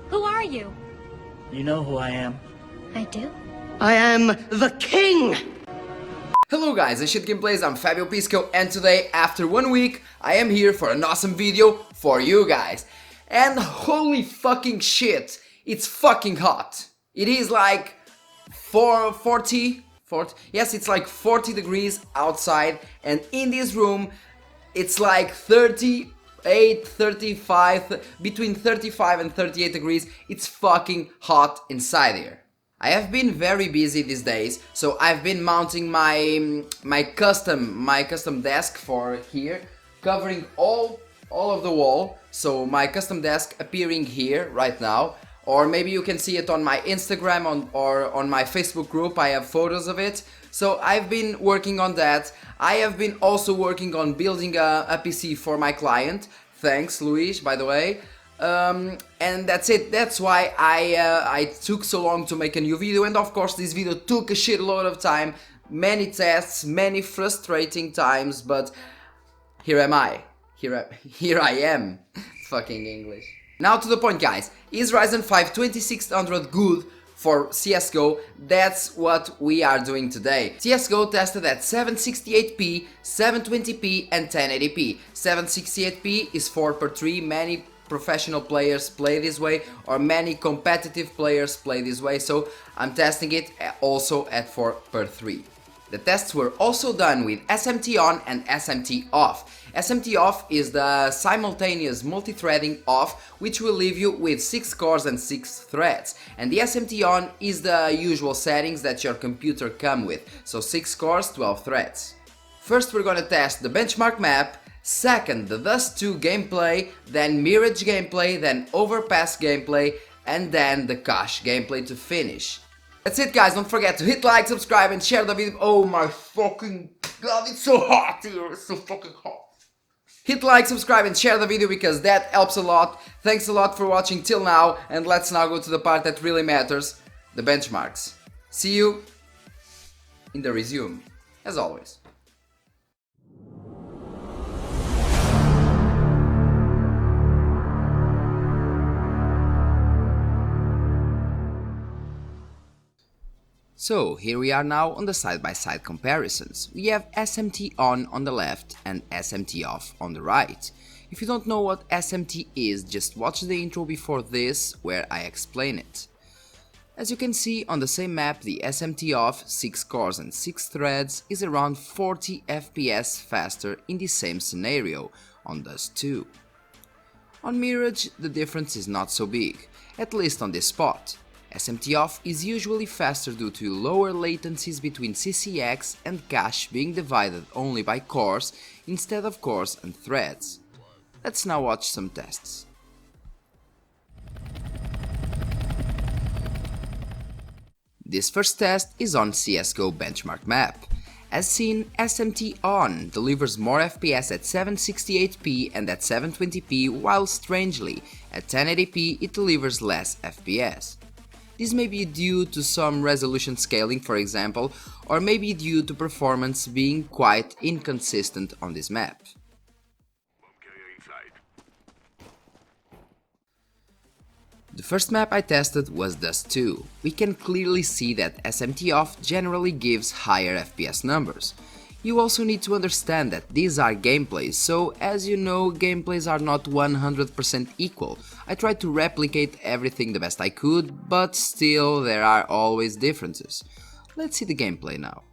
Who are you? You know who I am. I do. I am the king! Hello guys, it's Shit Gameplays, I'm Fabio Pisco, and today, after 1 week, I am here for an awesome video for you guys. And holy fucking shit, it's fucking hot. It is like 40, yes, it's like 40 degrees outside, and in this room, it's like 38, 35, between 35 and 38 degrees. It's fucking hot inside here. I have been very busy these days, so I've been mounting my custom desk for here, covering all of the wall. So my custom desk appearing here right now, or maybe you can see it on my Instagram or on my Facebook group. I have photos of it. So I've been working on that. I have been also working on building a PC for my client. Thanks, Luis, by the way. And that's it. That's why I took so long to make a new video, and of course this video took a shitload of time, many tests, many frustrating times, but here am I. Here I am. Fucking English. Now to the point, guys. Is Ryzen 5 2600 good for CSGO? That's what we are doing today. CSGO tested at 768p, 720p and 1080p. 768p is 4:3, many professional players play this way, or many competitive players play this way, so I'm testing it also at 4:3. The tests were also done with SMT ON and SMT OFF. SMT OFF is the simultaneous multi-threading off, which will leave you with 6 cores and 6 threads, and the SMT ON is the usual settings that your computer come with, so 6 cores, 12 threads. First we're gonna test the benchmark map, second the Dust 2 gameplay, then MIRAGE gameplay, then OVERPASS gameplay, and then the Cache gameplay to finish. That's it guys, don't forget to hit like, subscribe and share the video. Oh my fucking god, it's so hot here, it's so fucking hot. Hit like, subscribe and share the video because that helps a lot. Thanks a lot for watching till now, and let's now go to the part that really matters, the benchmarks. See you in the resume, as always. So here we are now on the side-by-side comparisons. We have SMT on the left and SMT off on the right. If you don't know what SMT is, just watch the intro before this where I explain it. As you can see on the same map, the SMT off, 6 cores and 6 threads, is around 40 FPS faster in the same scenario on Dust 2. On Mirage the difference is not so big, at least on this spot. SMT off is usually faster due to lower latencies between CCX and cache being divided only by cores instead of cores and threads. Let's now watch some tests. This first test is on CSGO benchmark map. As seen, SMT ON delivers more FPS at 768p and at 720p, while strangely, at 1080p it delivers less FPS. This may be due to some resolution scaling, for example, or maybe due to performance being quite inconsistent on this map. The first map I tested was Dust 2. We can clearly see that SMT off generally gives higher FPS numbers. You also need to understand that these are gameplays, so as you know, gameplays are not 100% equal. I tried to replicate everything the best I could, but still there are always differences. Let's see the gameplay now.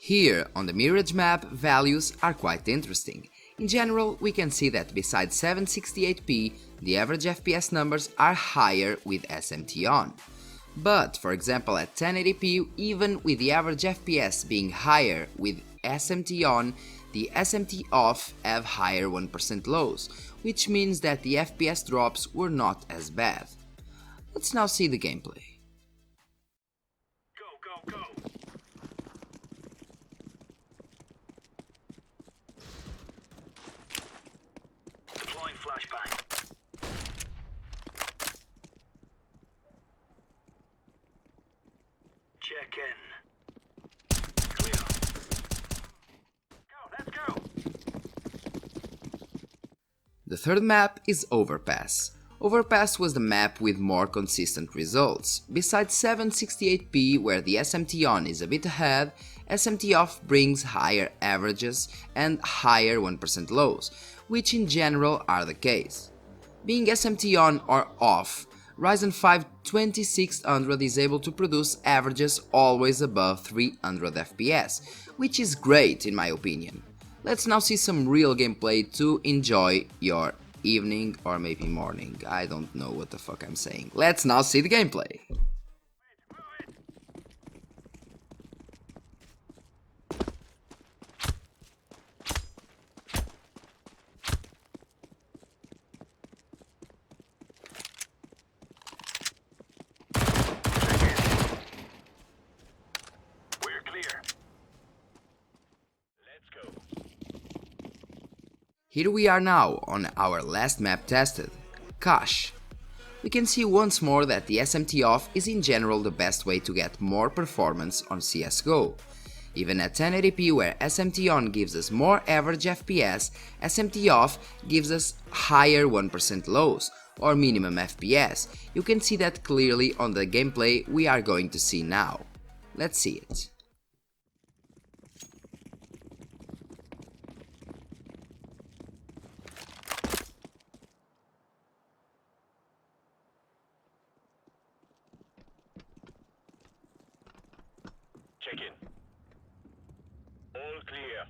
Here on the Mirage map, values are quite interesting. In general, we can see that besides 768p, the average FPS numbers are higher with SMT on. But, for example, at 1080p, even with the average FPS being higher with SMT on, the SMT off have higher 1% lows, which means that the FPS drops were not as bad. Let's now see the gameplay. Go, go, go. The third map is Overpass. Overpass was the map with more consistent results. Besides 768p, where the SMT ON is a bit ahead, SMT OFF brings higher averages and higher 1% lows, which in general are the case. Being SMT ON or OFF, Ryzen 5 2600 is able to produce averages always above 300 FPS, which is great in my opinion. Let's now see some real gameplay to enjoy your evening or maybe morning. I don't know what the fuck I'm saying. Let's now see the gameplay. Here we are now on our last map tested, Cache. We can see once more that the SMT OFF is in general the best way to get more performance on CSGO. Even at 1080p, where SMT ON gives us more average FPS, SMT OFF gives us higher 1% lows, or minimum FPS. You can see that clearly on the gameplay we are going to see now. Let's see it. Check in. All clear.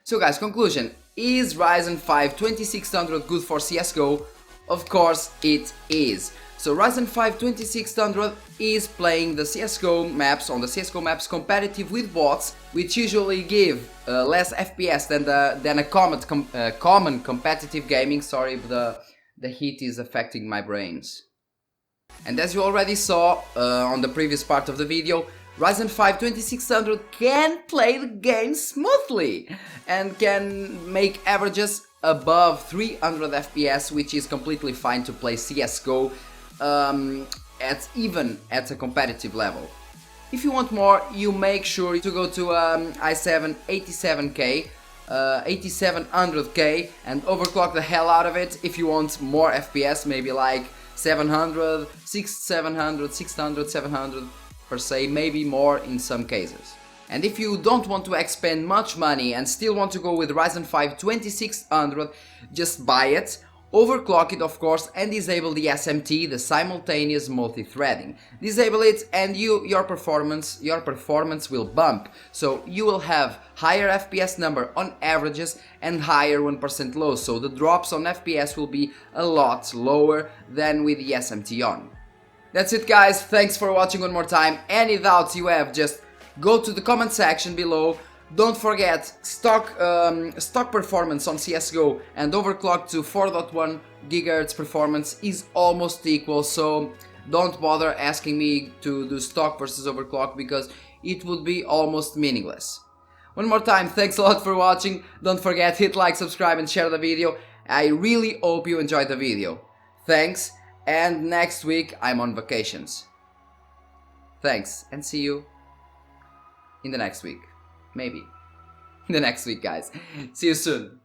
So guys, conclusion, is Ryzen 5 2600 good for CSGO? Of course it is. So Ryzen 5 2600 is playing the CSGO maps, on the CSGO maps, competitive with bots, which usually give less FPS than a common competitive gaming. Sorry, but the heat is affecting my brains. And as you already saw on the previous part of the video, Ryzen 5 2600 can play the game smoothly and can make averages above 300 FPS, which is completely fine to play CSGO even at a competitive level. If you want more, you make sure to go to i7 87K, 8700K and overclock the hell out of it if you want more FPS, maybe like 700, 600, 700 per se, maybe more in some cases. And if you don't want to expend much money and still want to go with Ryzen 5 2600, just buy it, overclock it of course, and disable the SMT, the simultaneous multi-threading. Disable it and your performance will bump, so you will have higher FPS number on averages and higher 1% lows, so the drops on FPS will be a lot lower than with the SMT ON. That's it guys, thanks for watching one more time. Any doubts you have, just go to the comment section below. Don't forget, stock performance on CSGO and overclock to 4.1 GHz performance is almost equal, so don't bother asking me to do stock versus overclock because it would be almost meaningless. One more time, thanks a lot for watching. Don't forget, hit like, subscribe and share the video. I really hope you enjoyed the video. Thanks and next week I'm on vacations. Thanks, and see you in the next week. Maybe. In the next week, guys. See you soon.